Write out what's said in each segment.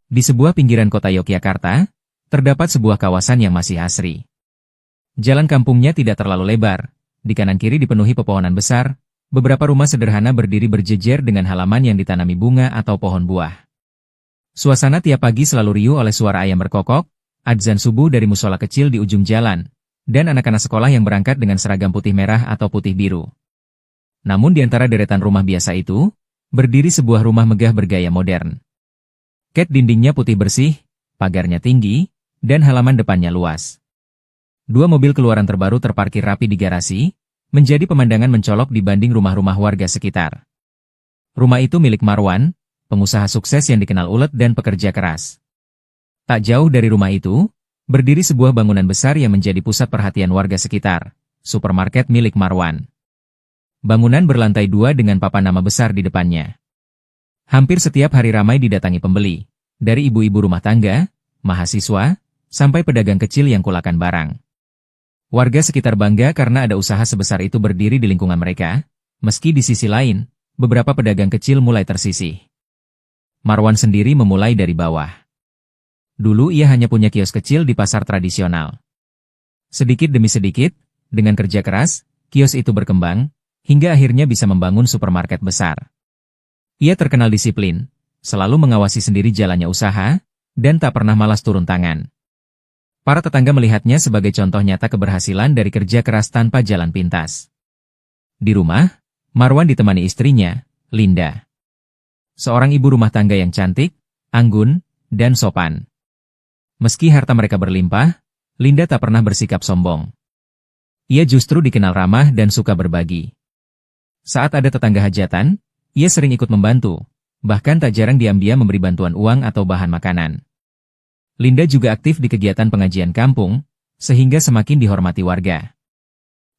Di sebuah pinggiran kota Yogyakarta, terdapat sebuah kawasan yang masih asri. Jalan kampungnya tidak terlalu lebar, di kanan kiri dipenuhi pepohonan besar, beberapa rumah sederhana berdiri berjejer dengan halaman yang ditanami bunga atau pohon buah. Suasana tiap pagi selalu riuh oleh suara ayam berkokok, adzan subuh dari musola kecil di ujung jalan, dan anak-anak sekolah yang berangkat dengan seragam putih merah atau putih biru. Namun di antara deretan rumah biasa itu, berdiri sebuah rumah megah bergaya modern. Cat dindingnya putih bersih, pagarnya tinggi, dan halaman depannya luas. Dua mobil keluaran terbaru terparkir rapi di garasi, menjadi pemandangan mencolok dibanding rumah-rumah warga sekitar. Rumah itu milik Marwan, pengusaha sukses yang dikenal ulet dan pekerja keras. Tak jauh dari rumah itu, berdiri sebuah bangunan besar yang menjadi pusat perhatian warga sekitar, supermarket milik Marwan. Bangunan berlantai 2 dengan papan nama besar di depannya. Hampir setiap hari ramai didatangi pembeli, dari ibu-ibu rumah tangga, mahasiswa, sampai pedagang kecil yang kulakan barang. Warga sekitar bangga karena ada usaha sebesar itu berdiri di lingkungan mereka, meski di sisi lain, beberapa pedagang kecil mulai tersisih. Marwan sendiri memulai dari bawah. Dulu ia hanya punya kios kecil di pasar tradisional. Sedikit demi sedikit, dengan kerja keras, kios itu berkembang, hingga akhirnya bisa membangun supermarket besar. Ia terkenal disiplin, selalu mengawasi sendiri jalannya usaha, dan tak pernah malas turun tangan. Para tetangga melihatnya sebagai contoh nyata keberhasilan dari kerja keras tanpa jalan pintas. Di rumah, Marwan ditemani istrinya, Linda. Seorang ibu rumah tangga yang cantik, anggun, dan sopan. Meski harta mereka berlimpah, Linda tak pernah bersikap sombong. Ia justru dikenal ramah dan suka berbagi. Saat ada tetangga hajatan, ia sering ikut membantu, bahkan tak jarang diam-diam memberi bantuan uang atau bahan makanan. Linda juga aktif di kegiatan pengajian kampung, sehingga semakin dihormati warga.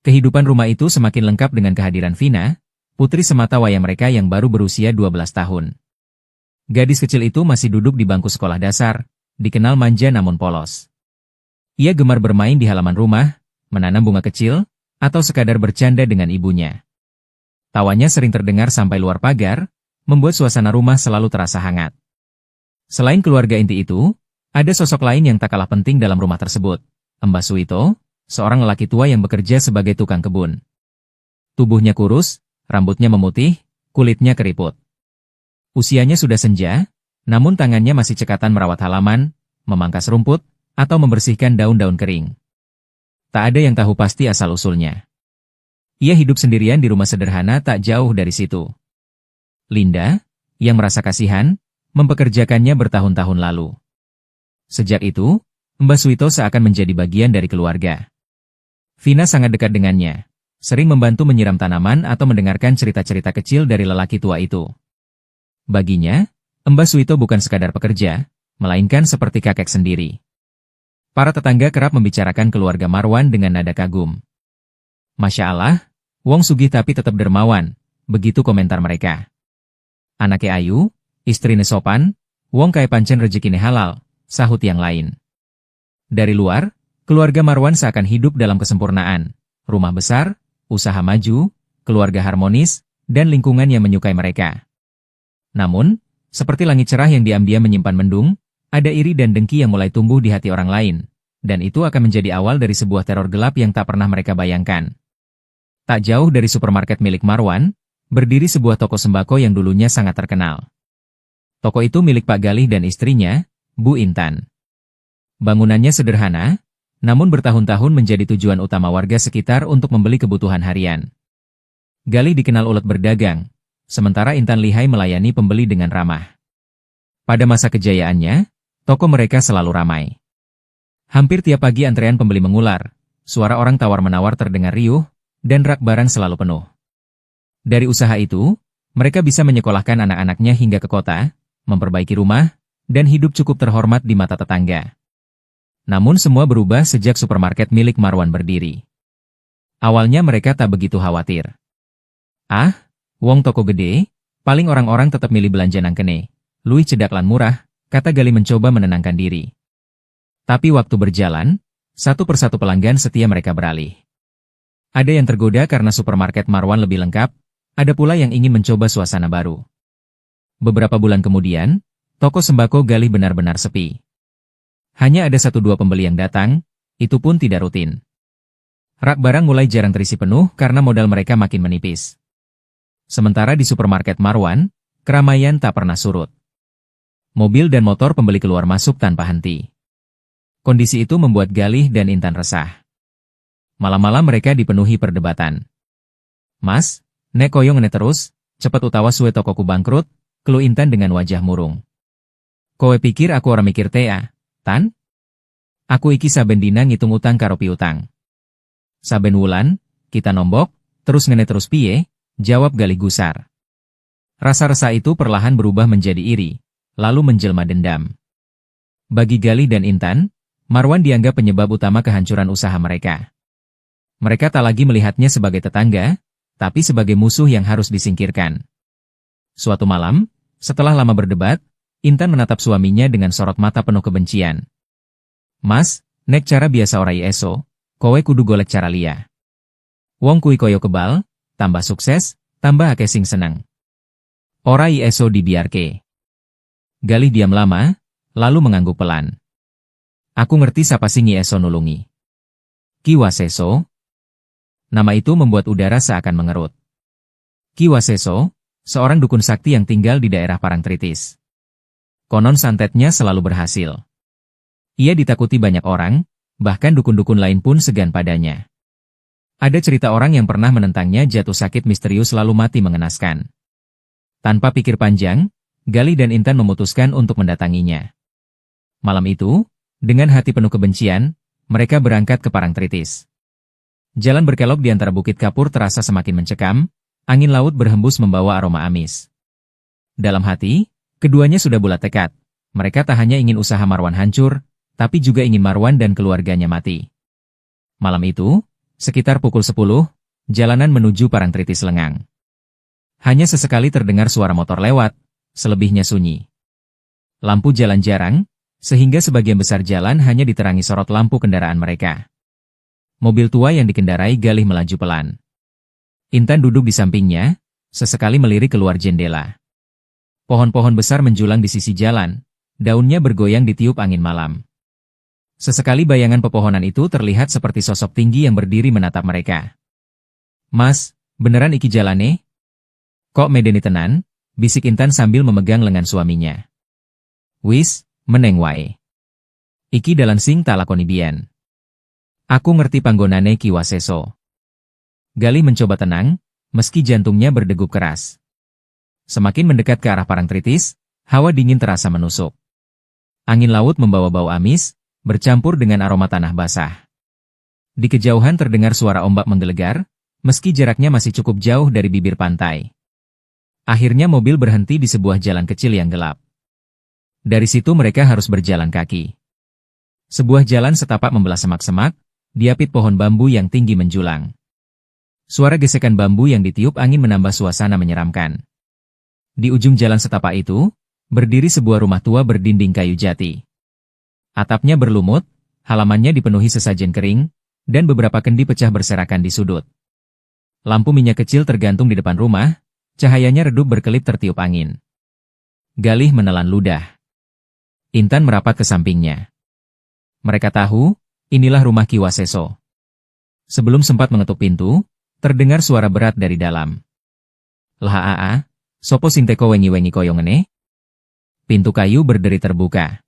Kehidupan rumah itu semakin lengkap dengan kehadiran Vina, putri sematawayang mereka yang baru berusia 12 tahun. Gadis kecil itu masih duduk di bangku sekolah dasar, dikenal manja namun polos. Ia gemar bermain di halaman rumah, menanam bunga kecil, atau sekadar bercanda dengan ibunya. Tawanya sering terdengar sampai luar pagar, membuat suasana rumah selalu terasa hangat. Selain keluarga inti itu, ada sosok lain yang tak kalah penting dalam rumah tersebut, Mbah Suito, seorang lelaki tua yang bekerja sebagai tukang kebun. Tubuhnya kurus, rambutnya memutih, kulitnya keriput. Usianya sudah senja, namun tangannya masih cekatan merawat halaman, memangkas rumput, atau membersihkan daun-daun kering. Tak ada yang tahu pasti asal-usulnya. Ia hidup sendirian di rumah sederhana tak jauh dari situ. Linda, yang merasa kasihan, mempekerjakannya bertahun-tahun lalu. Sejak itu, Mbah Suito seakan menjadi bagian dari keluarga. Vina sangat dekat dengannya, sering membantu menyiram tanaman atau mendengarkan cerita-cerita kecil dari lelaki tua itu. Baginya, Mbah Suito bukan sekadar pekerja, melainkan seperti kakek sendiri. Para tetangga kerap membicarakan keluarga Marwan dengan nada kagum. Masya Allah, wong sugih tapi tetap dermawan, begitu komentar mereka. Anake ayu, istrine sopan, wong kaya pancen rezekine halal, sahut yang lain. Dari luar, keluarga Marwan seakan hidup dalam kesempurnaan, rumah besar, usaha maju, keluarga harmonis, dan lingkungan yang menyukai mereka. Namun, seperti langit cerah yang diam-diam menyimpan mendung, ada iri dan dengki yang mulai tumbuh di hati orang lain, dan itu akan menjadi awal dari sebuah teror gelap yang tak pernah mereka bayangkan. Tak jauh dari supermarket milik Marwan, berdiri sebuah toko sembako yang dulunya sangat terkenal. Toko itu milik Pak Galih dan istrinya, Bu Intan. Bangunannya sederhana, namun bertahun-tahun menjadi tujuan utama warga sekitar untuk membeli kebutuhan harian. Galih dikenal ulet berdagang, sementara Intan lihai melayani pembeli dengan ramah. Pada masa kejayaannya, toko mereka selalu ramai. Hampir tiap pagi antrean pembeli mengular, suara orang tawar-menawar terdengar riuh, dan rak barang selalu penuh. Dari usaha itu, mereka bisa menyekolahkan anak-anaknya hingga ke kota, memperbaiki rumah, dan hidup cukup terhormat di mata tetangga. Namun semua berubah sejak supermarket milik Marwan berdiri. Awalnya mereka tak begitu khawatir. Ah, wong toko gede, paling orang-orang tetap milih belanja nang kene. Luwih cedak lan murah, kata Gali mencoba menenangkan diri. Tapi waktu berjalan, satu persatu pelanggan setia mereka beralih. Ada yang tergoda karena supermarket Marwan lebih lengkap, ada pula yang ingin mencoba suasana baru. Beberapa bulan kemudian, Toko sembako Galih benar-benar sepi. Hanya ada 1-2 pembeli yang datang, itu pun tidak rutin. Rak barang mulai jarang terisi penuh karena modal mereka makin menipis. Sementara di supermarket Marwan, keramaian tak pernah surut. Mobil dan motor pembeli keluar masuk tanpa henti. Kondisi itu membuat Galih dan Intan resah. Malam-malam mereka dipenuhi perdebatan. "Mas, nek koyong ngene terus, cepet utawa suwe tokoku bangkrut," keluh Intan dengan wajah murung. "Kowe pikir aku ora mikir tea, Tan? Aku iki saben dina ngitung utang karo piutang. Saben wulan, kita nombok, terus ngene terus piye?" jawab Galih gusar. Rasa resah itu perlahan berubah menjadi iri, lalu menjelma dendam. Bagi Galih dan Intan, Marwan dianggap penyebab utama kehancuran usaha mereka. Mereka tak lagi melihatnya sebagai tetangga, tapi sebagai musuh yang harus disingkirkan. Suatu malam, setelah lama berdebat, Intan menatap suaminya dengan sorot mata penuh kebencian. "Mas, nek cara biasa ora eso, kowe kudu golek cara liya. Wong kui koyo kebal, tambah sukses, tambah akeh sing seneng. Ora eso dibiarke." Galih diam lama, lalu mengangguk pelan. "Aku ngerti sapa sing eso nulungi. Ki Waseso." Nama itu membuat udara seakan mengerut. Ki Waseso, seorang dukun sakti yang tinggal di daerah Parangtritis. Konon santetnya selalu berhasil. Ia ditakuti banyak orang, bahkan dukun-dukun lain pun segan padanya. Ada cerita orang yang pernah menentangnya jatuh sakit misterius lalu mati mengenaskan. Tanpa pikir panjang, Galih dan Intan memutuskan untuk mendatanginya. Malam itu, dengan hati penuh kebencian, mereka berangkat ke Parangtritis. Jalan berkelok di antara bukit kapur terasa semakin mencekam, angin laut berhembus membawa aroma amis. Dalam hati, keduanya sudah bulat tekad. Mereka tak hanya ingin usaha Marwan hancur, tapi juga ingin Marwan dan keluarganya mati. Malam itu, sekitar pukul 10, jalanan menuju Parangtritis lengang. Hanya sesekali terdengar suara motor lewat, selebihnya sunyi. Lampu jalan jarang, sehingga sebagian besar jalan hanya diterangi sorot lampu kendaraan mereka. Mobil tua yang dikendarai Galih melaju pelan. Intan duduk di sampingnya, sesekali melirik keluar jendela. Pohon-pohon besar menjulang di sisi jalan, daunnya bergoyang ditiup angin malam. Sesekali bayangan pepohonan itu terlihat seperti sosok tinggi yang berdiri menatap mereka. "Mas, beneran iki jalane? Kok medeni tenan?" bisik Intan sambil memegang lengan suaminya. "Wis, meneng wae. Iki dalan sing tak lakoni biyen. Aku ngerti panggonane Ki Waseso." Galih mencoba tenang, meski jantungnya berdegup keras. Semakin mendekat ke arah Parangtritis, hawa dingin terasa menusuk. Angin laut membawa bau amis, bercampur dengan aroma tanah basah. Di kejauhan terdengar suara ombak menggelegar, meski jaraknya masih cukup jauh dari bibir pantai. Akhirnya mobil berhenti di sebuah jalan kecil yang gelap. Dari situ mereka harus berjalan kaki. Sebuah jalan setapak membelah semak-semak, diapit pohon bambu yang tinggi menjulang. Suara gesekan bambu yang ditiup angin menambah suasana menyeramkan. Di ujung jalan setapak itu, berdiri sebuah rumah tua berdinding kayu jati. Atapnya berlumut, halamannya dipenuhi sesajen kering, dan beberapa kendi pecah berserakan di sudut. Lampu minyak kecil tergantung di depan rumah, cahayanya redup berkelip tertiup angin. Galih menelan ludah. Intan merapat ke sampingnya. Mereka tahu, inilah rumah Ki Waseso. Sebelum sempat mengetuk pintu, terdengar suara berat dari dalam. "Lah sopo sing teko wengi-wengi koyo ngene?" Pintu kayu berderi terbuka.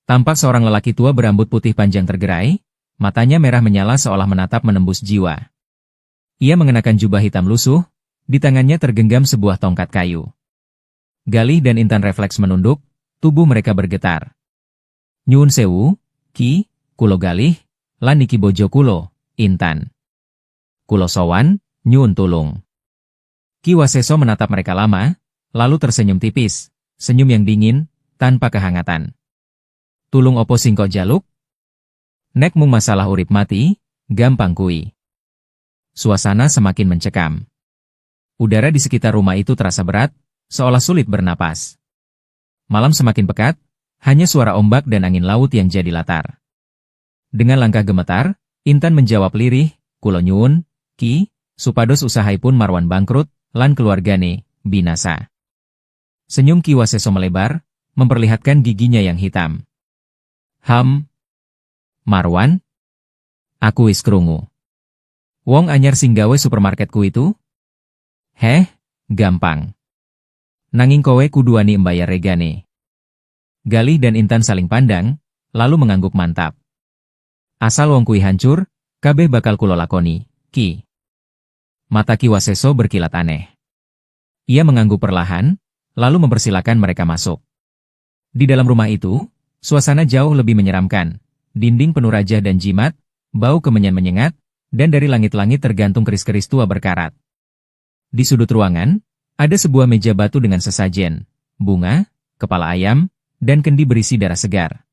Tampak seorang lelaki tua berambut putih panjang tergerai, matanya merah menyala seolah menatap menembus jiwa. Ia mengenakan jubah hitam lusuh, di tangannya tergenggam sebuah tongkat kayu. Galih dan Intan refleks menunduk, tubuh mereka bergetar. "Nyuwun sewu, Ki, kulo Galih, lan niki bojo kulo, Intan. Kulo sowan, nyuwun tulung." Ki Waseso menatap mereka lama, lalu tersenyum tipis, senyum yang dingin, tanpa kehangatan. "Tulung opo sing kok jaluk? Nek mung masalah urip mati, gampang kui." Suasana semakin mencekam. Udara di sekitar rumah itu terasa berat, seolah sulit bernapas. Malam semakin pekat, hanya suara ombak dan angin laut yang jadi latar. Dengan langkah gemetar, Intan menjawab lirih, "Kulo nyuwun, Ki, supados usahaipun Marwan bangkrut, lan keluargane binasa." Senyum Ki Waseso melebar, memperlihatkan giginya yang hitam. Marwan? Aku wis krungu. Wong anyar sing gawe supermarketku itu? Heh, gampang. Nanging kowe kudu wani mbayar regane. Galih dan Intan saling pandang, lalu mengangguk mantap. Asal wong kui hancur, kabeh bakal kulo lakoni, Ki. Mata Ki Waseso berkilat aneh. Ia mengangguk perlahan, lalu mempersilakan mereka masuk. Di dalam rumah itu, suasana jauh lebih menyeramkan. Dinding penuh rajah dan jimat, bau kemenyan menyengat, dan dari langit-langit tergantung keris-keris tua berkarat. Di sudut ruangan, ada sebuah meja batu dengan sesajen, bunga, kepala ayam, dan kendi berisi darah segar.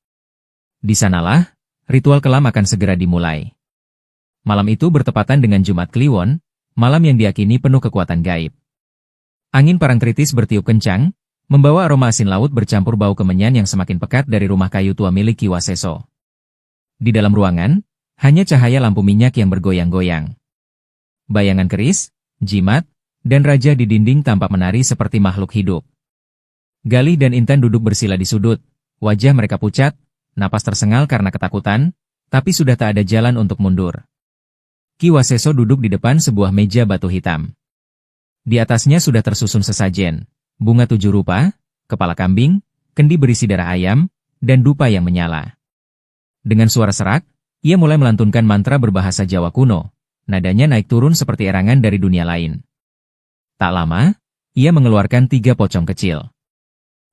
Di sanalah, ritual kelam akan segera dimulai. Malam itu bertepatan dengan Jumat Kliwon, malam yang diyakini penuh kekuatan gaib. Angin parangtritis bertiup kencang, membawa aroma asin laut bercampur bau kemenyan yang semakin pekat dari rumah kayu tua milik Ki Waseso. Di dalam ruangan, hanya cahaya lampu minyak yang bergoyang-goyang. Bayangan keris, jimat, dan raja di dinding tampak menari seperti makhluk hidup. Galih dan Intan duduk bersila di sudut, wajah mereka pucat, napas tersengal karena ketakutan, tapi sudah tak ada jalan untuk mundur. Ki Waseso duduk di depan sebuah meja batu hitam. Di atasnya sudah tersusun sesajen, bunga 7 rupa, kepala kambing, kendi berisi darah ayam, dan dupa yang menyala. Dengan suara serak, ia mulai melantunkan mantra berbahasa Jawa kuno, nadanya naik turun seperti erangan dari dunia lain. Tak lama, ia mengeluarkan 3 pocong kecil.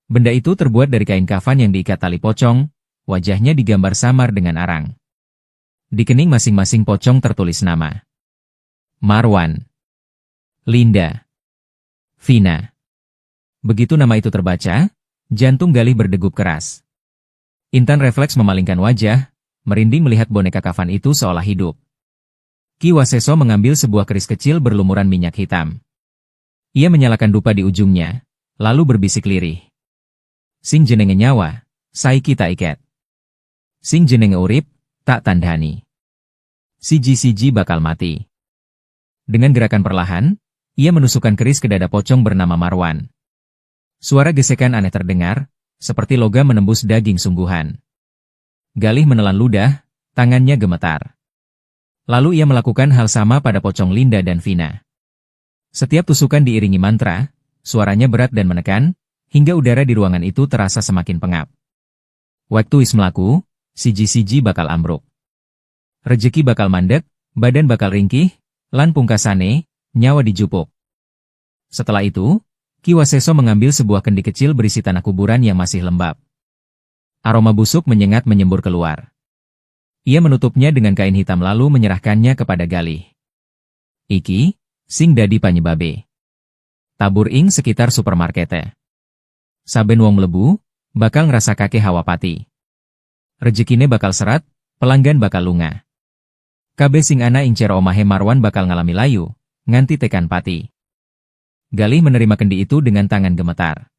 Benda itu terbuat dari kain kafan yang diikat tali pocong, wajahnya digambar samar dengan arang. Di kening masing-masing pocong tertulis nama. Marwan, Linda, Vina. Begitu nama itu terbaca, jantung Galih berdegup keras. Intan refleks memalingkan wajah, merinding melihat boneka kafan itu seolah hidup. Ki Waseso mengambil sebuah keris kecil berlumuran minyak hitam. Ia menyalakan dupa di ujungnya, lalu berbisik lirih. Sing jenenge nyawa, saiki tak iket. Sing jenenge urip, tak tandhani. Siji-siji bakal mati. Dengan gerakan perlahan, ia menusukkan keris ke dada pocong bernama Marwan. Suara gesekan aneh terdengar, seperti logam menembus daging sungguhan. Galih menelan ludah, tangannya gemetar. Lalu ia melakukan hal sama pada pocong Linda dan Vina. Setiap tusukan diiringi mantra, suaranya berat dan menekan, hingga udara di ruangan itu terasa semakin pengap. Waktu wis mlaku, siji-siji bakal ambruk. Rejeki bakal mandek, badan bakal ringkih, lan pungkasane, nyawa dijupuk. Setelah itu, Ki Waseso mengambil sebuah kendi kecil berisi tanah kuburan yang masih lembab. Aroma busuk menyengat menyembur keluar. Ia menutupnya dengan kain hitam lalu menyerahkannya kepada Galih. Iki, sing dadi panyebabe. Tabur ing sekitar supermarkete. Saben wong mlebu, bakal ngrasakake hawa pati. Rejekine bakal seret, pelanggan bakal lunga. Kabeh sing ana ing cero omahe Marwan bakal ngalami layu, nganti tekan pati. Galih menerima kendi itu dengan tangan gemetar.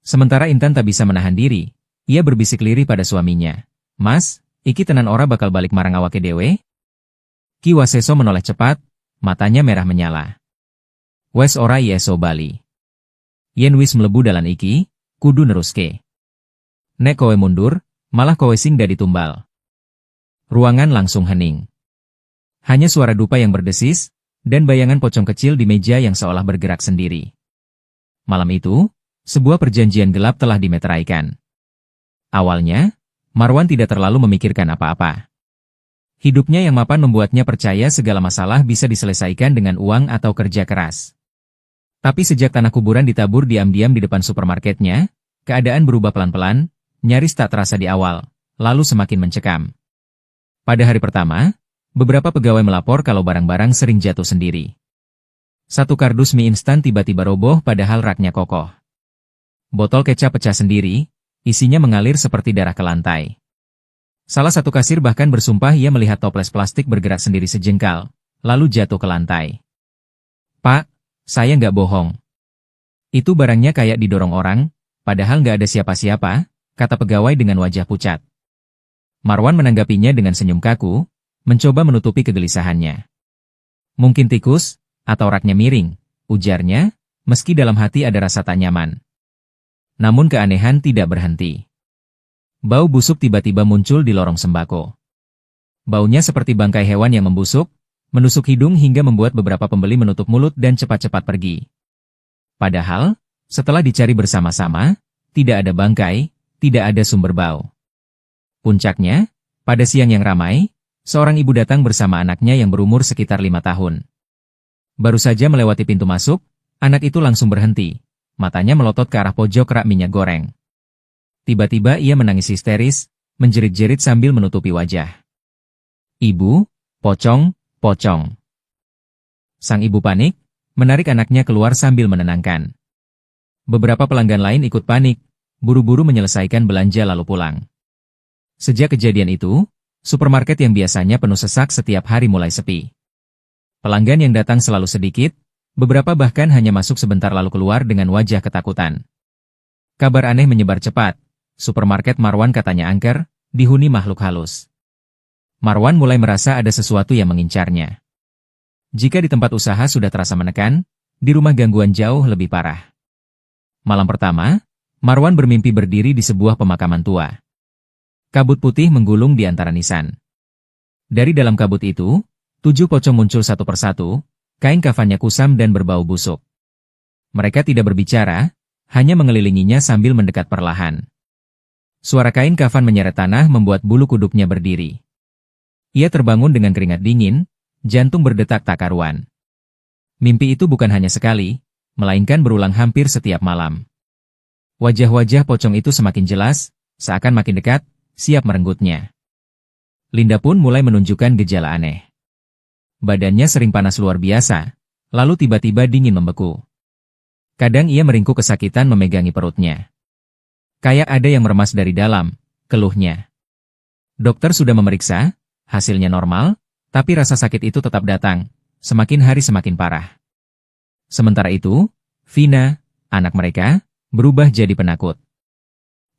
Sementara Intan tak bisa menahan diri, ia berbisik lirih pada suaminya. Mas, iki tenan ora bakal balik marang awake dewe? Ki Waseso menoleh cepat, matanya merah menyala. Wes ora yeso bali. Yen wis mlebu dalan iki, kudu neruske. Nek kowe mundur, malah kowe sing dadi tumbal. Ruangan langsung hening. Hanya suara dupa yang berdesis, dan bayangan pocong kecil di meja yang seolah bergerak sendiri. Malam itu, sebuah perjanjian gelap telah dimeteraikan. Awalnya, Marwan tidak terlalu memikirkan apa-apa. Hidupnya yang mapan membuatnya percaya segala masalah bisa diselesaikan dengan uang atau kerja keras. Tapi sejak tanah kuburan ditabur diam-diam di depan supermarketnya, keadaan berubah pelan-pelan, nyaris tak terasa di awal, lalu semakin mencekam. Pada hari pertama, beberapa pegawai melapor kalau barang-barang sering jatuh sendiri. Satu kardus mie instan tiba-tiba roboh padahal raknya kokoh. Botol kecap pecah sendiri, isinya mengalir seperti darah ke lantai. Salah satu kasir bahkan bersumpah ia melihat toples plastik bergerak sendiri sejengkal, lalu jatuh ke lantai. Pak, saya nggak bohong. Itu barangnya kayak didorong orang, padahal nggak ada siapa-siapa, kata pegawai dengan wajah pucat. Marwan menanggapinya dengan senyum kaku, mencoba menutupi kegelisahannya. Mungkin tikus, atau raknya miring, ujarnya, meski dalam hati ada rasa tak nyaman. Namun keanehan tidak berhenti. Bau busuk tiba-tiba muncul di lorong sembako. Baunya seperti bangkai hewan yang membusuk, menusuk hidung hingga membuat beberapa pembeli menutup mulut dan cepat-cepat pergi. Padahal, setelah dicari bersama-sama, tidak ada bangkai, tidak ada sumber bau. Puncaknya, pada siang yang ramai, seorang ibu datang bersama anaknya yang berumur sekitar 5 tahun. Baru saja melewati pintu masuk, anak itu langsung berhenti. Matanya melotot ke arah pojok rak minyak goreng. Tiba-tiba ia menangis histeris, menjerit-jerit sambil menutupi wajah. "Ibu, pocong, pocong." Sang ibu panik, menarik anaknya keluar sambil menenangkan. Beberapa pelanggan lain ikut panik, buru-buru menyelesaikan belanja lalu pulang. Sejak kejadian itu, supermarket yang biasanya penuh sesak setiap hari mulai sepi. Pelanggan yang datang selalu sedikit, beberapa bahkan hanya masuk sebentar lalu keluar dengan wajah ketakutan. Kabar aneh menyebar cepat. Supermarket Marwan katanya angker, dihuni makhluk halus. Marwan mulai merasa ada sesuatu yang mengincarnya. Jika di tempat usaha sudah terasa menekan, di rumah gangguan jauh lebih parah. Malam pertama, Marwan bermimpi berdiri di sebuah pemakaman tua. Kabut putih menggulung di antara nisan. Dari dalam kabut itu, 7 pocong muncul satu persatu, kain kafannya kusam dan berbau busuk. Mereka tidak berbicara, hanya mengelilinginya sambil mendekat perlahan. Suara kain kafan menyeret tanah membuat bulu kuduknya berdiri. Ia terbangun dengan keringat dingin, jantung berdetak tak karuan. Mimpi itu bukan hanya sekali, melainkan berulang hampir setiap malam. Wajah-wajah pocong itu semakin jelas, seakan makin dekat, siap merenggutnya. Linda pun mulai menunjukkan gejala aneh. Badannya sering panas luar biasa, lalu tiba-tiba dingin membeku. Kadang ia meringkuk kesakitan memegangi perutnya. Kayak ada yang meremas dari dalam, keluhnya. Dokter sudah memeriksa, hasilnya normal, tapi rasa sakit itu tetap datang, semakin hari semakin parah. Sementara itu, Vina, anak mereka, berubah jadi penakut.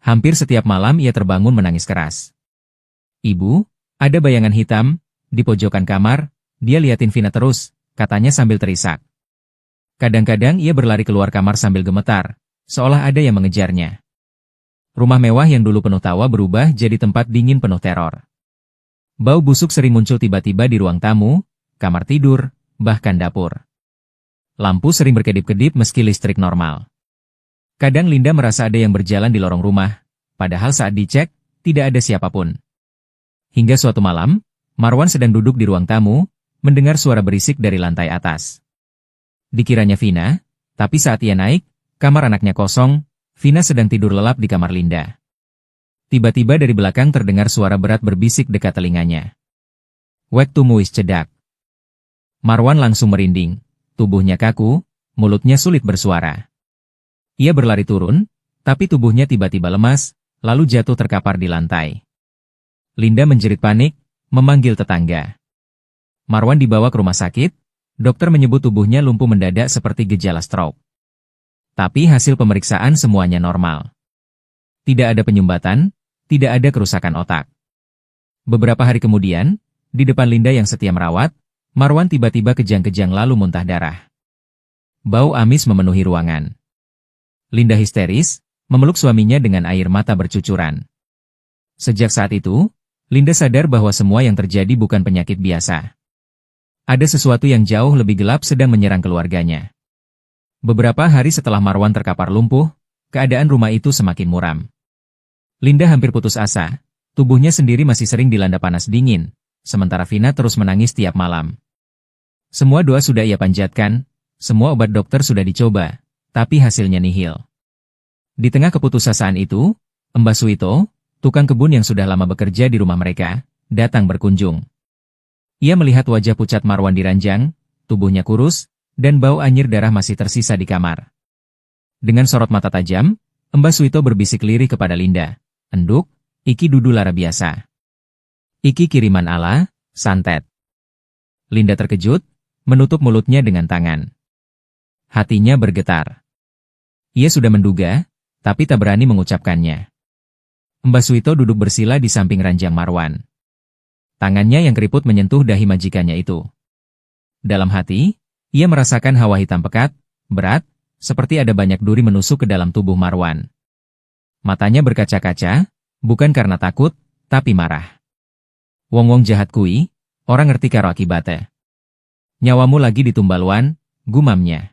Hampir setiap malam ia terbangun menangis keras. "Ibu, ada bayangan hitam di pojokan kamar." Dia liatin Vina terus, katanya sambil terisak. Kadang-kadang ia berlari keluar kamar sambil gemetar, seolah ada yang mengejarnya. Rumah mewah yang dulu penuh tawa berubah jadi tempat dingin penuh teror. Bau busuk sering muncul tiba-tiba di ruang tamu, kamar tidur, bahkan dapur. Lampu sering berkedip-kedip meski listrik normal. Kadang Linda merasa ada yang berjalan di lorong rumah, padahal saat dicek, tidak ada siapapun. Hingga suatu malam, Marwan sedang duduk di ruang tamu, mendengar suara berisik dari lantai atas. Dikiranya Vina, tapi saat ia naik, kamar anaknya kosong, Vina sedang tidur lelap di kamar Linda. Tiba-tiba dari belakang terdengar suara berat berbisik dekat telinganya. "Waktu muis cedak." Marwan langsung merinding, tubuhnya kaku, mulutnya sulit bersuara. Ia berlari turun, tapi tubuhnya tiba-tiba lemas, lalu jatuh terkapar di lantai. Linda menjerit panik, memanggil tetangga. Marwan dibawa ke rumah sakit, dokter menyebut tubuhnya lumpuh mendadak seperti gejala stroke. Tapi hasil pemeriksaan semuanya normal. Tidak ada penyumbatan, tidak ada kerusakan otak. Beberapa hari kemudian, di depan Linda yang setia merawat, Marwan tiba-tiba kejang-kejang lalu muntah darah. Bau amis memenuhi ruangan. Linda histeris, memeluk suaminya dengan air mata bercucuran. Sejak saat itu, Linda sadar bahwa semua yang terjadi bukan penyakit biasa. Ada sesuatu yang jauh lebih gelap sedang menyerang keluarganya. Beberapa hari setelah Marwan terkapar lumpuh, keadaan rumah itu semakin muram. Linda hampir putus asa, tubuhnya sendiri masih sering dilanda panas dingin, sementara Vina terus menangis tiap malam. Semua doa sudah ia panjatkan, semua obat dokter sudah dicoba, tapi hasilnya nihil. Di tengah keputusasaan itu, Mbah Suito, tukang kebun yang sudah lama bekerja di rumah mereka, datang berkunjung. Ia melihat wajah pucat Marwan di ranjang, tubuhnya kurus, dan bau anyir darah masih tersisa di kamar. Dengan sorot mata tajam, Mbah Suito berbisik lirih kepada Linda. "Enduk, iki dudu lara biasa. Iki kiriman Allah, santet." Linda terkejut, menutup mulutnya dengan tangan. Hatinya bergetar. Ia sudah menduga, tapi tak berani mengucapkannya. Mbah Suito duduk bersila di samping ranjang Marwan. Tangannya yang keriput menyentuh dahi majikannya itu. Dalam hati, ia merasakan hawa hitam pekat, berat, seperti ada banyak duri menusuk ke dalam tubuh Marwan. Matanya berkaca-kaca, bukan karena takut, tapi marah. Wong-wong jahat kui, orang ngerti karo akibatnya. Nyawamu lagi ditumbalwan, gumamnya.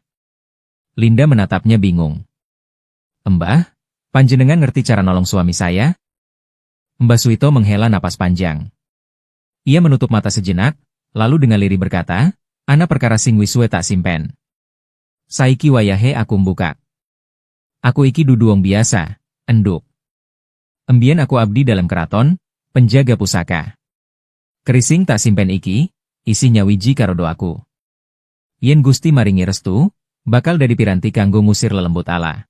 Linda menatapnya bingung. Mbah, panjenengan ngerti cara nolong suami saya? Mbah Suito menghela napas panjang. Ia menutup mata sejenak, lalu dengan lirih berkata, ana perkara sing wis suwe tak simpen. Saiki wayahe aku mbukak. Aku iki dudu wong biasa, enduk. Embien aku abdi dalam keraton, penjaga pusaka. Kerising tak simpen iki, isinya wiji karo doaku. Yen Gusti maringi restu, bakal dadi piranti kanggo ngusir lelembut ala.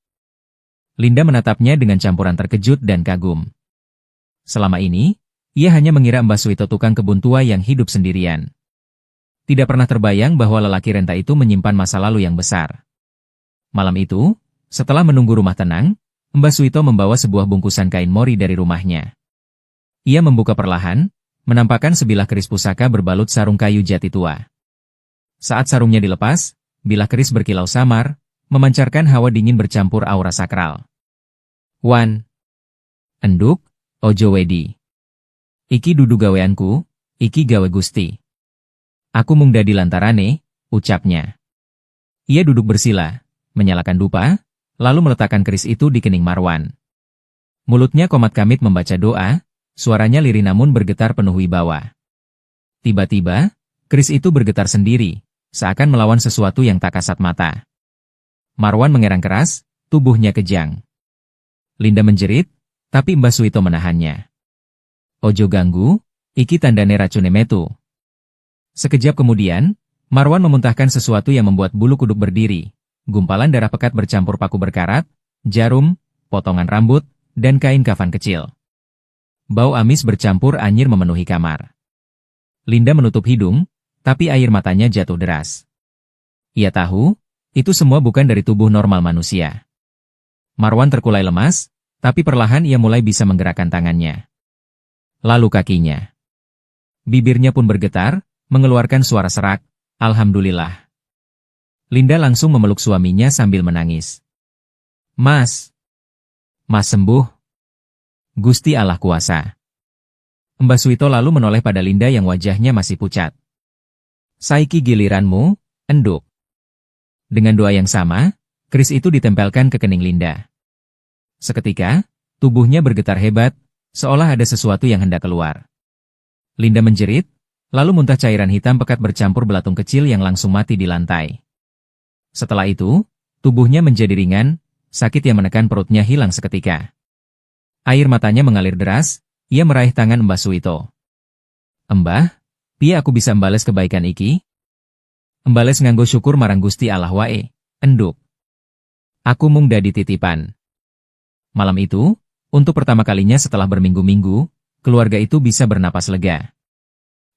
Linda menatapnya dengan campuran terkejut dan kagum. Selama ini, ia hanya mengira Mbah Suito tukang kebun tua yang hidup sendirian. Tidak pernah terbayang bahwa lelaki renta itu menyimpan masa lalu yang besar. Malam itu, setelah menunggu rumah tenang, Mbah Suito membawa sebuah bungkusan kain mori dari rumahnya. Ia membuka perlahan, menampakkan sebilah keris pusaka berbalut sarung kayu jati tua. Saat sarungnya dilepas, bilah keris berkilau samar, memancarkan hawa dingin bercampur aura sakral. Wan. Enduk, ojo wedi. Iki dudu gaweanku, iki gawe Gusti. Aku mung dadi lantarane, ucapnya. Ia duduk bersila, menyalakan dupa, lalu meletakkan keris itu di kening Marwan. Mulutnya komat kamit membaca doa, suaranya lirih namun bergetar penuh wibawa. Tiba-tiba, keris itu bergetar sendiri, seakan melawan sesuatu yang tak kasat mata. Marwan mengerang keras, tubuhnya kejang. Linda menjerit, tapi Mbah Suito menahannya. Ojo ganggu, iki tandane racune metu. Sekejap kemudian, Marwan memuntahkan sesuatu yang membuat bulu kuduk berdiri. Gumpalan darah pekat bercampur paku berkarat, jarum, potongan rambut, dan kain kafan kecil. Bau amis bercampur anyir memenuhi kamar. Linda menutup hidung, tapi air matanya jatuh deras. Ia tahu, itu semua bukan dari tubuh normal manusia. Marwan terkulai lemas, tapi perlahan ia mulai bisa menggerakkan tangannya. Lalu kakinya. Bibirnya pun bergetar, mengeluarkan suara serak, Alhamdulillah. Linda langsung memeluk suaminya sambil menangis. Mas. Mas sembuh. Gusti Allah kuasa. Mbah Suito lalu menoleh pada Linda yang wajahnya masih pucat. Saiki giliranmu, enduk. Dengan doa yang sama, keris itu ditempelkan ke kening Linda. Seketika, tubuhnya bergetar hebat, seolah ada sesuatu yang hendak keluar. Linda menjerit, lalu muntah cairan hitam pekat bercampur belatung kecil yang langsung mati di lantai. Setelah itu, tubuhnya menjadi ringan, sakit yang menekan perutnya hilang seketika. Air matanya mengalir deras, ia meraih tangan Mbah Suito. Mbah, piye aku bisa embales kebaikan iki? Embales nganggo syukur marang Gusti Allah wae, enduk. Aku mung dadi titipan. Malam itu, untuk pertama kalinya setelah berminggu-minggu, keluarga itu bisa bernapas lega.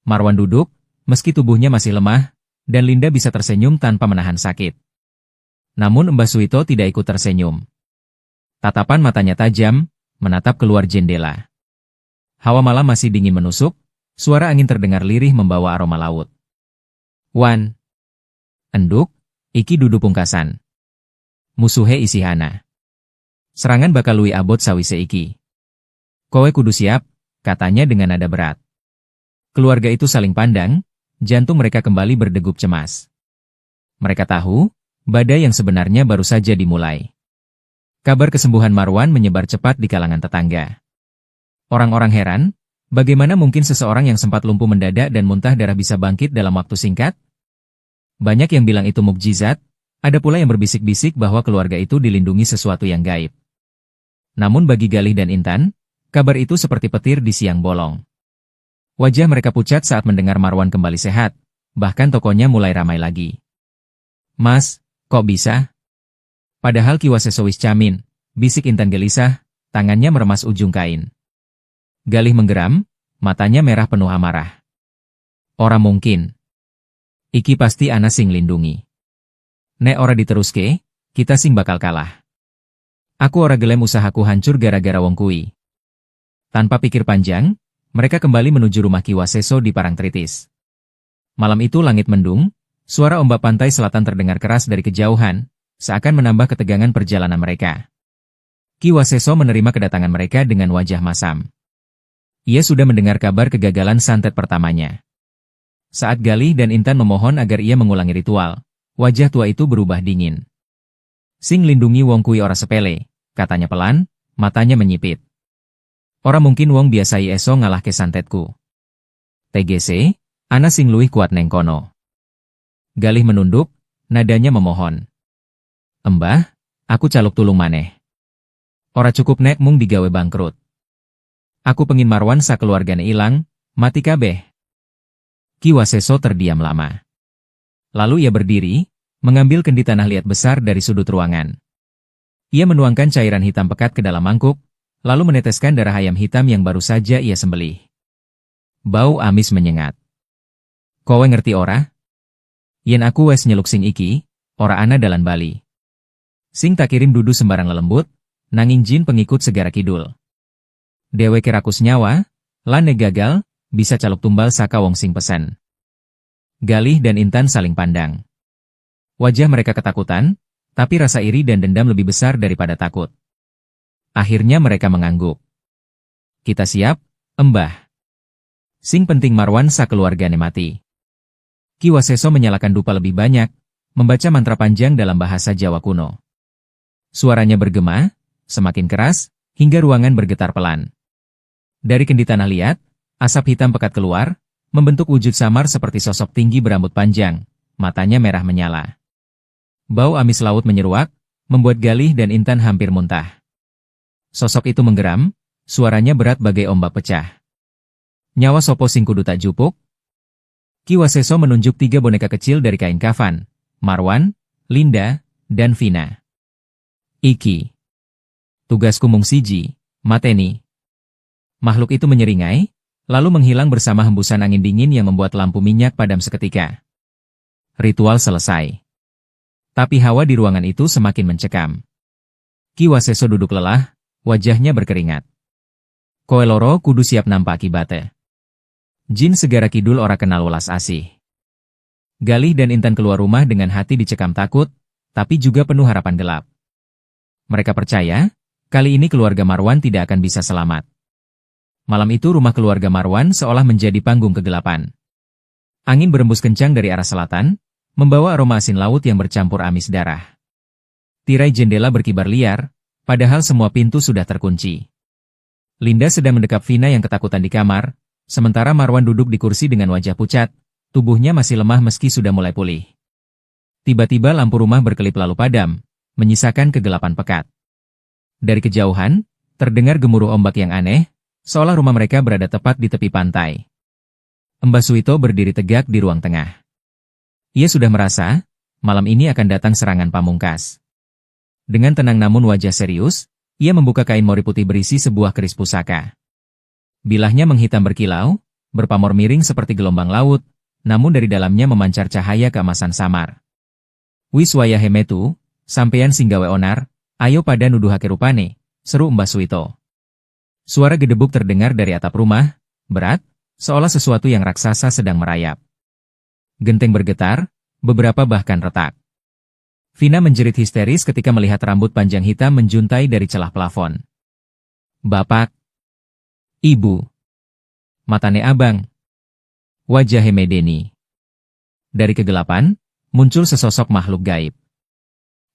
Marwan duduk, meski tubuhnya masih lemah, dan Linda bisa tersenyum tanpa menahan sakit. Namun Mbah Suito tidak ikut tersenyum. Tatapan matanya tajam, menatap keluar jendela. Hawa malam masih dingin menusuk, suara angin terdengar lirih membawa aroma laut. Wan. Enduk, iki dudu pungkasan. Musuhe isihana. Serangan bakal luwih abot sawise iki. Kowe kudu siap, katanya dengan nada berat. Keluarga itu saling pandang, jantung mereka kembali berdegup cemas. Mereka tahu, badai yang sebenarnya baru saja dimulai. Kabar kesembuhan Marwan menyebar cepat di kalangan tetangga. Orang-orang heran, bagaimana mungkin seseorang yang sempat lumpuh mendadak dan muntah darah bisa bangkit dalam waktu singkat? Banyak yang bilang itu mukjizat, ada pula yang berbisik-bisik bahwa keluarga itu dilindungi sesuatu yang gaib. Namun bagi Galih dan Intan, kabar itu seperti petir di siang bolong. Wajah mereka pucat saat mendengar Marwan kembali sehat, bahkan tokonya mulai ramai lagi. Mas, kok bisa? Padahal Kiwaseso wis camin, bisik Intan gelisah, tangannya meremas ujung kain. Galih menggeram, matanya merah penuh amarah. Ora mungkin. Iki pasti ana sing lindungi. Nek ora diteruske, kita sing bakal kalah. Aku ora gelem usahaku hancur gara-gara wong kui. Tanpa pikir panjang, mereka kembali menuju rumah Kiwaseso di Parangtritis. Malam itu langit mendung, suara ombak pantai selatan terdengar keras dari kejauhan, seakan menambah ketegangan perjalanan mereka. Ki Waseso menerima kedatangan mereka dengan wajah masam. Ia sudah mendengar kabar kegagalan santet pertamanya. Saat Galih dan Intan memohon agar ia mengulangi ritual, wajah tua itu berubah dingin. Sing lindungi wong kui ora sepele, katanya pelan, matanya menyipit. Ora mungkin wong biasai eso ngalah ke santetku. TGC, ana sing luwih kuat neng kono. Galih menunduk, nadanya memohon. Embah, aku caluk tulung maneh. Ora cukup nek mung digawe bangkrut. Aku pengin Marwan sakeluargane ilang, mati kabeh. Ki Waseso terdiam lama. Lalu ia berdiri, mengambil kendi tanah liat besar dari sudut ruangan. Ia menuangkan cairan hitam pekat ke dalam mangkuk, lalu meneteskan darah ayam hitam yang baru saja ia sembelih. Bau amis menyengat. Kowe ngerti ora? Yen aku wes nyeluk sing iki, ora ana dalan bali. Sing tak kirim dudu sembarang lelembut, nanging jin pengikut segara kidul. Dewe kirakus nyawa, lane gagal, bisa caluk tumbal saka wong sing pesen. Galih dan Intan saling pandang. Wajah mereka ketakutan, tapi rasa iri dan dendam lebih besar daripada takut. Akhirnya mereka mengangguk. Kita siap, Embah. Sing penting Marwan sakeluargane mati. Ki Waseso menyalakan dupa lebih banyak, membaca mantra panjang dalam bahasa Jawa kuno. Suaranya bergema, semakin keras, hingga ruangan bergetar pelan. Dari kendi tanah liat, asap hitam pekat keluar, membentuk wujud samar seperti sosok tinggi berambut panjang, matanya merah menyala. Bau amis laut menyeruak, membuat Galih dan Intan hampir muntah. Sosok itu menggeram, suaranya berat bagai ombak pecah. Nyawa sopo sing kudu tak jupuk? Ki Waseso menunjuk 3 boneka kecil dari kain kafan, Marwan, Linda, dan Vina. Iki. Tugasku mung siji, mateni. Makhluk itu menyeringai, lalu menghilang bersama hembusan angin dingin yang membuat lampu minyak padam seketika. Ritual selesai. Tapi hawa di ruangan itu semakin mencekam. Ki Waseso duduk lelah, wajahnya berkeringat. Koe loro kudu siap nampa akibate. Jin segara kidul ora kenal welas asih. Galih dan Intan keluar rumah dengan hati dicekam takut, tapi juga penuh harapan gelap. Mereka percaya, kali ini keluarga Marwan tidak akan bisa selamat. Malam itu rumah keluarga Marwan seolah menjadi panggung kegelapan. Angin berembus kencang dari arah selatan, membawa aroma asin laut yang bercampur amis darah. Tirai jendela berkibar liar, padahal semua pintu sudah terkunci. Linda sedang mendekap Vina yang ketakutan di kamar, sementara Marwan duduk di kursi dengan wajah pucat, tubuhnya masih lemah meski sudah mulai pulih. Tiba-tiba lampu rumah berkelip lalu padam, menyisakan kegelapan pekat. Dari kejauhan, terdengar gemuruh ombak yang aneh, seolah rumah mereka berada tepat di tepi pantai. Mbah Suito berdiri tegak di ruang tengah. Ia sudah merasa, malam ini akan datang serangan pamungkas. Dengan tenang namun wajah serius, ia membuka kain mori putih berisi sebuah keris pusaka. Bilahnya menghitam berkilau, berpamor miring seperti gelombang laut, namun dari dalamnya memancar cahaya keemasan samar. Wiswaya hemetu, sampeyan singgawe onar, ayo pada nuduhake rupane, seru Mbah Suito. Suara gedebuk terdengar dari atap rumah, berat, seolah sesuatu yang raksasa sedang merayap. Genteng bergetar, beberapa bahkan retak. Vina menjerit histeris ketika melihat rambut panjang hitam menjuntai dari celah plafon. Bapak, Ibu, matane abang, wajah Hemedeni. Dari kegelapan, muncul sesosok makhluk gaib.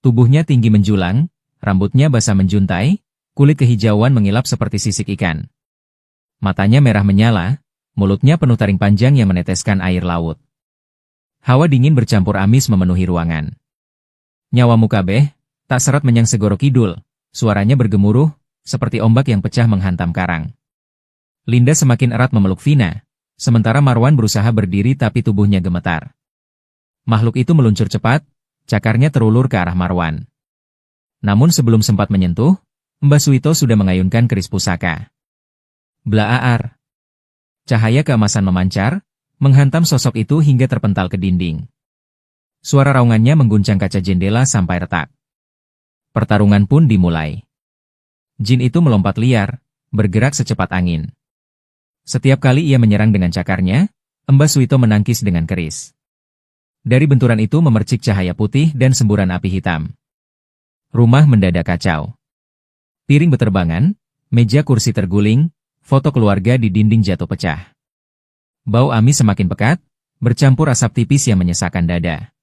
Tubuhnya tinggi menjulang, rambutnya basah menjuntai, kulit kehijauan mengilap seperti sisik ikan. Matanya merah menyala, mulutnya penuh taring panjang yang meneteskan air laut. Hawa dingin bercampur amis memenuhi ruangan. Nyawamu kabeh, tak seret menyang segoro kidul, suaranya bergemuruh, seperti ombak yang pecah menghantam karang. Linda semakin erat memeluk Vina, sementara Marwan berusaha berdiri tapi tubuhnya gemetar. Makhluk itu meluncur cepat, cakarnya terulur ke arah Marwan. Namun sebelum sempat menyentuh, Mbah Suito sudah mengayunkan keris pusaka. Blaar. Cahaya keemasan memancar, menghantam sosok itu hingga terpental ke dinding. Suara raungannya mengguncang kaca jendela sampai retak. Pertarungan pun dimulai. Jin itu melompat liar, bergerak secepat angin. Setiap kali ia menyerang dengan cakarnya, Mbah Suito menangkis dengan keris. Dari benturan itu memercik cahaya putih dan semburan api hitam. Rumah mendadak kacau. Piring beterbangan, meja kursi terguling, foto keluarga di dinding jatuh pecah. Bau amis semakin pekat, bercampur asap tipis yang menyesakkan dada.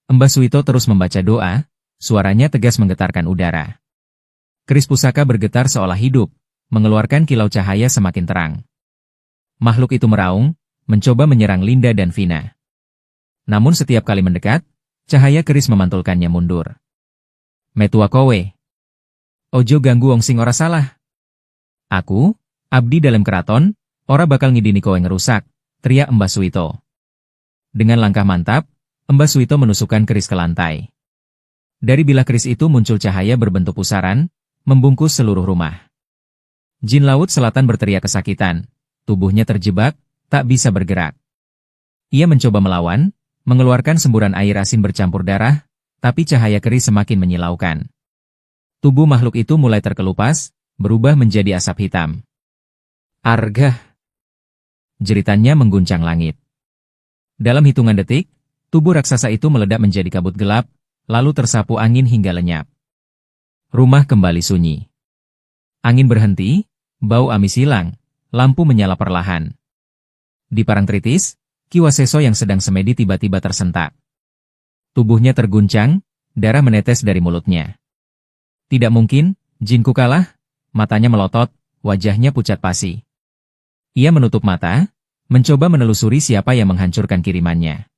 Mbah Suito terus membaca doa, suaranya tegas menggetarkan udara. Keris pusaka bergetar seolah hidup, mengeluarkan kilau cahaya semakin terang. Makhluk itu meraung, mencoba menyerang Linda dan Vina. Namun setiap kali mendekat, cahaya keris memantulkannya mundur. Metua kowe. Ojo ganggu wong sing ora salah. Aku, abdi dalam keraton, ora bakal ngidini kowe ngerusak, teriak Mbah Suito. Dengan langkah mantap, Mbah Suito menusukkan keris ke lantai. Dari bilah keris itu muncul cahaya berbentuk pusaran, membungkus seluruh rumah. Jin Laut Selatan berteriak kesakitan, tubuhnya terjebak, tak bisa bergerak. Ia mencoba melawan, mengeluarkan semburan air asin bercampur darah, tapi cahaya keris semakin menyilaukan. Tubuh makhluk itu mulai terkelupas, berubah menjadi asap hitam. Argah! Jeritannya mengguncang langit. Dalam hitungan detik, tubuh raksasa itu meledak menjadi kabut gelap, lalu tersapu angin hingga lenyap. Rumah kembali sunyi. Angin berhenti, bau amis hilang, lampu menyala perlahan. Di Parangtritis, Ki Waseso yang sedang semedi tiba-tiba tersentak. Tubuhnya terguncang, darah menetes dari mulutnya. Tidak mungkin, jinku kalah, matanya melotot, wajahnya pucat pasi. Ia menutup mata, mencoba menelusuri siapa yang menghancurkan kirimannya.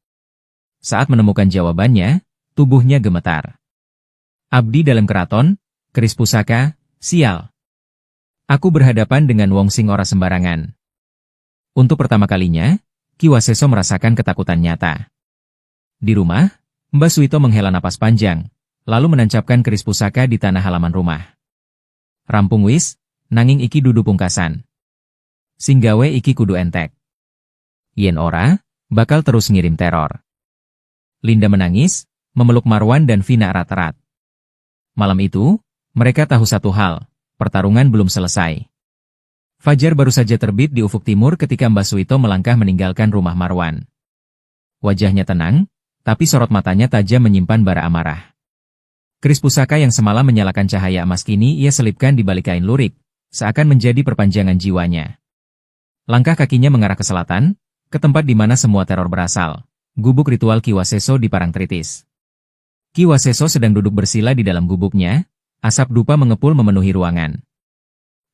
Saat menemukan jawabannya, tubuhnya gemetar. Abdi dalam keraton, keris pusaka, sial. Aku berhadapan dengan wong sing ora sembarangan. Untuk pertama kalinya, Ki Waseso merasakan ketakutan nyata. Di rumah, Mbah Suito menghela napas panjang, lalu menancapkan keris pusaka di tanah halaman rumah. Rampung wis, nanging iki dudu pungkasan. Singgawe iki kudu entek. Yen ora, bakal terus ngirim teror. Linda menangis, memeluk Marwan dan Vina erat-erat. Malam itu, mereka tahu satu hal, pertarungan belum selesai. Fajar baru saja terbit di ufuk timur ketika Mbah Suito melangkah meninggalkan rumah Marwan. Wajahnya tenang, tapi sorot matanya tajam menyimpan bara amarah. Keris pusaka yang semalam menyalakan cahaya emas kini ia selipkan di balik kain lurik, seakan menjadi perpanjangan jiwanya. Langkah kakinya mengarah ke selatan, ke tempat di mana semua teror berasal, gubuk ritual Ki Waseso di Parangtritis. Ki Waseso sedang duduk bersila di dalam gubuknya, asap dupa mengepul memenuhi ruangan.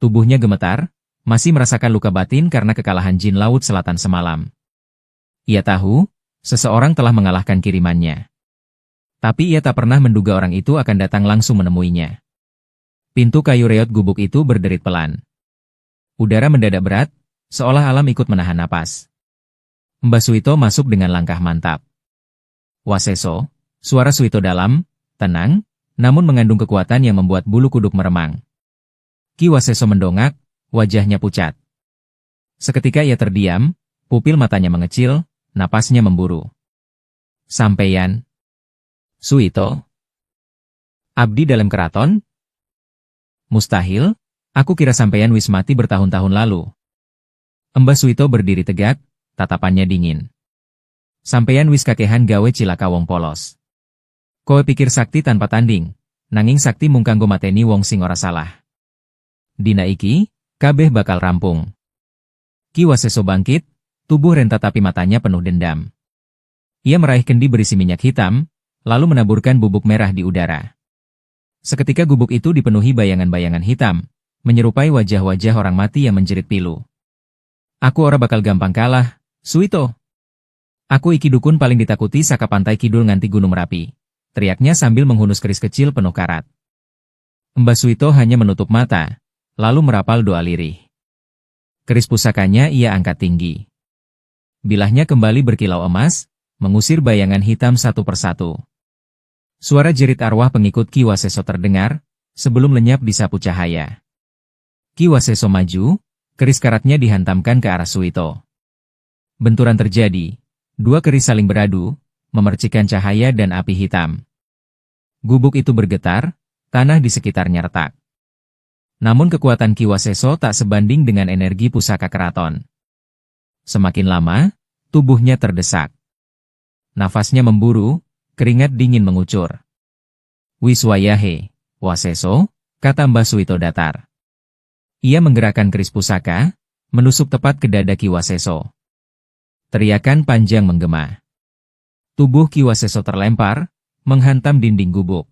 Tubuhnya gemetar, masih merasakan luka batin karena kekalahan Jin Laut Selatan semalam. Ia tahu, seseorang telah mengalahkan kirimannya. Tapi ia tak pernah menduga orang itu akan datang langsung menemuinya. Pintu kayu reot gubuk itu berderit pelan. Udara mendadak berat, seolah alam ikut menahan napas. Mbah Suito masuk dengan langkah mantap. Waseso, suara Suito dalam, tenang, namun mengandung kekuatan yang membuat bulu kuduk meremang. Ki Waseso mendongak, wajahnya pucat. Seketika ia terdiam, pupil matanya mengecil, napasnya memburu. Sampeyan. Suito. Abdi dalam keraton? Mustahil, aku kira sampeyan wis mati bertahun-tahun lalu. Mbah Suito berdiri tegak, tatapannya dingin. Sampeyan wis kakehan gawe cilaka wong polos. Kowe pikir sakti tanpa tanding, nanging sakti mung kanggo mateni wong sing ora salah. Dina iki, kabeh bakal rampung. Ki Waseso bangkit, tubuh rentat tapi matanya penuh dendam. Ia meraih kendi berisi minyak hitam, lalu menaburkan bubuk merah di udara. Seketika gubuk itu dipenuhi bayangan-bayangan hitam, menyerupai wajah-wajah orang mati yang menjerit pilu. Aku ora bakal gampang kalah, Suito. Aku iki dukun paling ditakuti saka pantai kidul nganti Gunung Merapi, teriaknya sambil menghunus keris kecil penuh karat. Mbah Suito hanya menutup mata, lalu merapal doa lirih. Keris pusakanya ia angkat tinggi. Bilahnya kembali berkilau emas, mengusir bayangan hitam satu persatu. Suara jerit arwah pengikut Ki Waseso terdengar, sebelum lenyap di sapu cahaya. Ki Waseso maju, keris karatnya dihantamkan ke arah Suito. Benturan terjadi, dua keris saling beradu, memercikan cahaya dan api hitam. Gubuk itu bergetar, tanah di sekitarnya retak. Namun kekuatan Ki Waseso tak sebanding dengan energi pusaka keraton. Semakin lama, tubuhnya terdesak. Nafasnya memburu, keringat dingin mengucur. Wiswayahe, Waseso, kata Mbah Suito datar. Ia menggerakkan keris pusaka, menusuk tepat ke dada Ki Waseso. Teriakan panjang menggema. Tubuh Ki Waseso terlempar, menghantam dinding gubuk.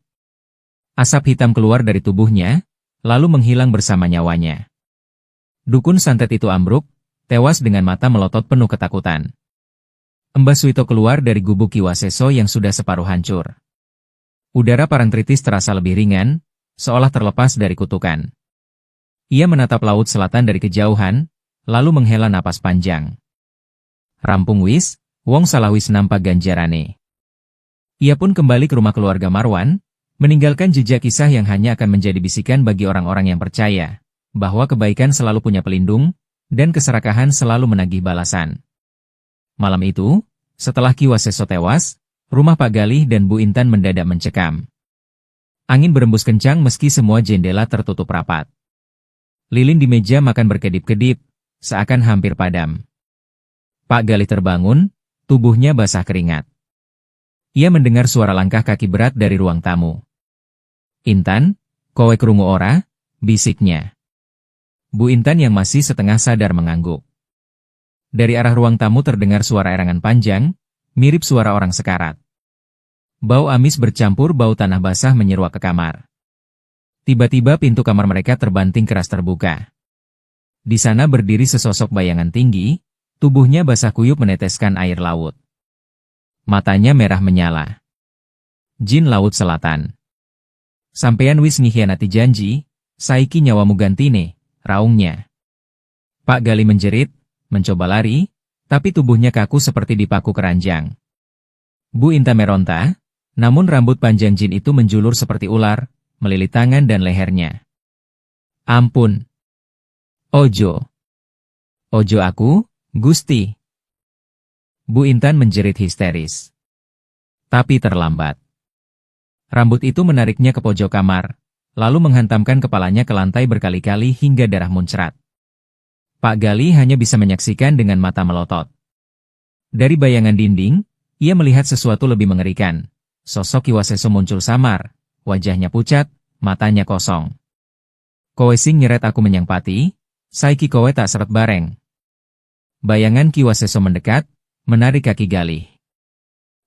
Asap hitam keluar dari tubuhnya, lalu menghilang bersama nyawanya. Dukun santet itu ambruk, tewas dengan mata melotot penuh ketakutan. Mbah Suito keluar dari gubuk Ki Waseso yang sudah separuh hancur. Udara Parangtritis terasa lebih ringan, seolah terlepas dari kutukan. Ia menatap laut selatan dari kejauhan, lalu menghela napas panjang. Rampung wis, wong salah wis nampak ganjarane. Ia pun kembali ke rumah keluarga Marwan, meninggalkan jejak kisah yang hanya akan menjadi bisikan bagi orang-orang yang percaya, bahwa kebaikan selalu punya pelindung, dan keserakahan selalu menagih balasan. Malam itu, setelah Ki Waseso tewas, rumah Pak Galih dan Bu Intan mendadak mencekam. Angin berembus kencang meski semua jendela tertutup rapat. Lilin di meja makan berkedip-kedip, seakan hampir padam. Pak Galih terbangun, tubuhnya basah keringat. Ia mendengar suara langkah kaki berat dari ruang tamu. "Intan, kowe krungu ora?" bisiknya. Bu Intan yang masih setengah sadar mengangguk. Dari arah ruang tamu terdengar suara erangan panjang, mirip suara orang sekarat. Bau amis bercampur bau tanah basah menyeruak ke kamar. Tiba-tiba pintu kamar mereka terbanting keras terbuka. Di sana berdiri sesosok bayangan tinggi, tubuhnya basah kuyup meneteskan air laut. Matanya merah menyala. "Jin Laut Selatan. Sampeyan wis ngikhianati janji, saiki nyawamu gantine," raungnya. Pak Galih menjerit, mencoba lari, tapi tubuhnya kaku seperti dipaku keranjang. Bu Intan meronta, namun rambut panjang jin itu menjulur seperti ular, melilit tangan dan lehernya. "Ampun. Ojo. Ojo aku, Gusti." Bu Intan menjerit histeris. Tapi terlambat. Rambut itu menariknya ke pojok kamar, lalu menghantamkan kepalanya ke lantai berkali-kali hingga darah muncrat. Pak Galih hanya bisa menyaksikan dengan mata melotot. Dari bayangan dinding, ia melihat sesuatu lebih mengerikan. Sosok Ki Waseso muncul samar, wajahnya pucat, matanya kosong. "Kowe sing nyeret aku menyang pati, saiki kowe tak seret bareng." Bayangan Ki Waseso mendekat, menarik kaki Galih.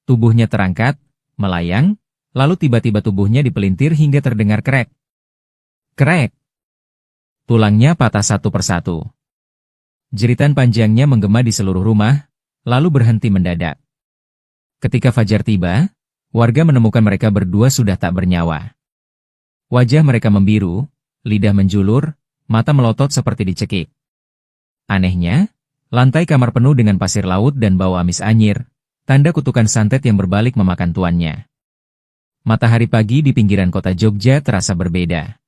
Tubuhnya terangkat, melayang, lalu tiba-tiba tubuhnya dipelintir hingga terdengar krek. Krek! Tulangnya patah satu persatu. Jeritan panjangnya menggema di seluruh rumah, lalu berhenti mendadak. Ketika fajar tiba, warga menemukan mereka berdua sudah tak bernyawa. Wajah mereka membiru, lidah menjulur, mata melotot seperti dicekik. Anehnya, lantai kamar penuh dengan pasir laut dan bau amis anyir, tanda kutukan santet yang berbalik memakan tuannya. Matahari pagi di pinggiran kota Jogja terasa berbeda.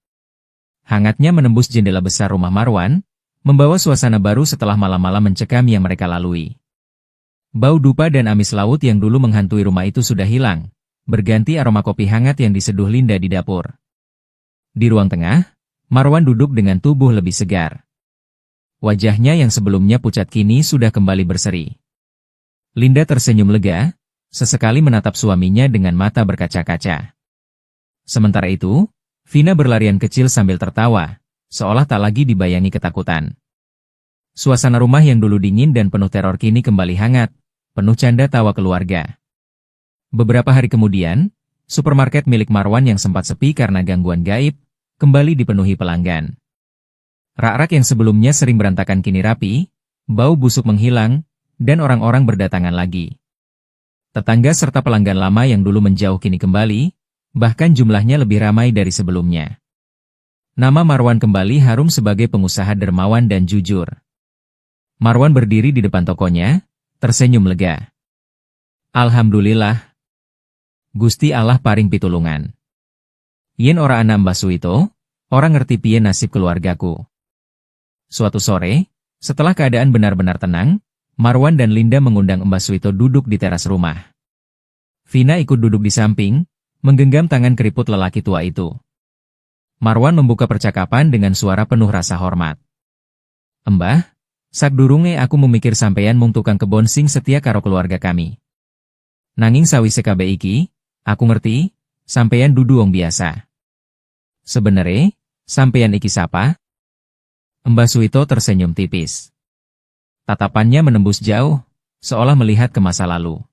Hangatnya menembus jendela besar rumah Marwan, membawa suasana baru setelah malam-malam mencekam yang mereka lalui. Bau dupa dan amis laut yang dulu menghantui rumah itu sudah hilang, berganti aroma kopi hangat yang diseduh Linda di dapur. Di ruang tengah, Marwan duduk dengan tubuh lebih segar. Wajahnya yang sebelumnya pucat kini sudah kembali berseri. Linda tersenyum lega, sesekali menatap suaminya dengan mata berkaca-kaca. Sementara itu, Vina berlarian kecil sambil tertawa, seolah tak lagi dibayangi ketakutan. Suasana rumah yang dulu dingin dan penuh teror kini kembali hangat, penuh canda tawa keluarga. Beberapa hari kemudian, supermarket milik Marwan yang sempat sepi karena gangguan gaib, kembali dipenuhi pelanggan. Rak-rak yang sebelumnya sering berantakan kini rapi, bau busuk menghilang, dan orang-orang berdatangan lagi. Tetangga serta pelanggan lama yang dulu menjauh kini kembali, bahkan jumlahnya lebih ramai dari sebelumnya. Nama Marwan kembali harum sebagai pengusaha dermawan dan jujur. Marwan berdiri di depan tokonya, tersenyum lega. "Alhamdulillah. Gusti Allah paring pitulungan. Yen ora ana Mbah Suito, orang ngerti piye nasib keluargaku." Suatu sore, setelah keadaan benar-benar tenang, Marwan dan Linda mengundang Mbah Suito duduk di teras rumah. Vina ikut duduk di samping, menggenggam tangan keriput lelaki tua itu. Marwan membuka percakapan dengan suara penuh rasa hormat. "Embah, sakdurunge aku memikir sampeyan mung tukang kebon sing setia karo keluarga kami. Nanging sawise kabeh iki, aku ngerti, sampeyan dudu wong biasa. Sebenere, Sampeyan iki sapa? Mbah Suito tersenyum tipis. Tatapannya menembus jauh, seolah melihat ke masa lalu.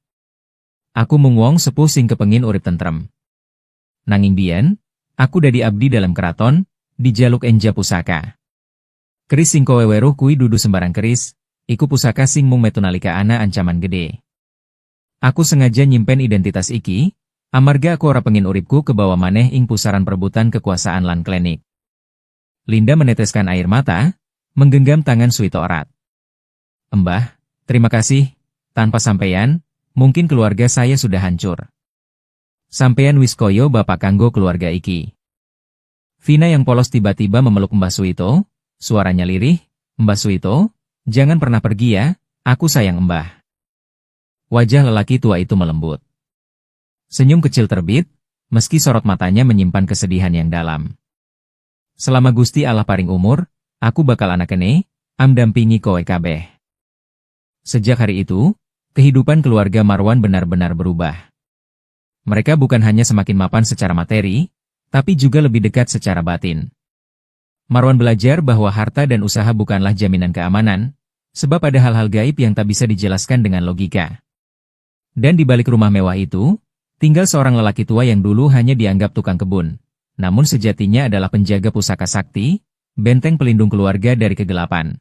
Aku mung wong sepuh sing kepengin urip tentrem. Nanging biyen, aku dadi abdi dalam keraton, dijaluk enja pusaka. Keris sing kowe weruh kui dudu sembarang keris, iku pusaka sing mung metu nalika ana ancaman gede. Aku sengaja nyimpen identitas iki, amarga aku ora pengin uripku kebawa maneh ing pusaran perebutan kekuasaan lan klenik. Linda meneteskan air mata, menggenggam tangan Suito erat. Mbah, terima kasih, tanpa sampeyan, mungkin keluarga saya sudah hancur. Sampeyan wis koyo bapak kanggo keluarga iki. Vina yang polos tiba-tiba memeluk Mbah Suito, suaranya lirih, Mbah Suito, jangan pernah pergi ya, aku sayang Mbah. Wajah lelaki tua itu melembut. Senyum kecil terbit, meski sorot matanya menyimpan kesedihan yang dalam. Selama Gusti Allah paring umur, aku bakal anak kene, amdampingi kowe kabeh. Sejak hari itu, kehidupan keluarga Marwan benar-benar berubah. Mereka bukan hanya semakin mapan secara materi, tapi juga lebih dekat secara batin. Marwan belajar bahwa harta dan usaha bukanlah jaminan keamanan, sebab ada hal-hal gaib yang tak bisa dijelaskan dengan logika. Dan di balik rumah mewah itu, tinggal seorang lelaki tua yang dulu hanya dianggap tukang kebun, namun sejatinya adalah penjaga pusaka sakti, benteng pelindung keluarga dari kegelapan.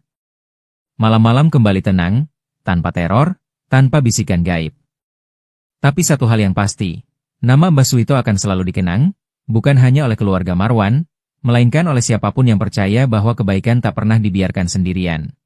Malam-malam kembali tenang, tanpa teror, tanpa bisikan gaib. Tapi satu hal yang pasti, nama Mbah Suito akan selalu dikenang, bukan hanya oleh keluarga Marwan, melainkan oleh siapapun yang percaya bahwa kebaikan tak pernah dibiarkan sendirian.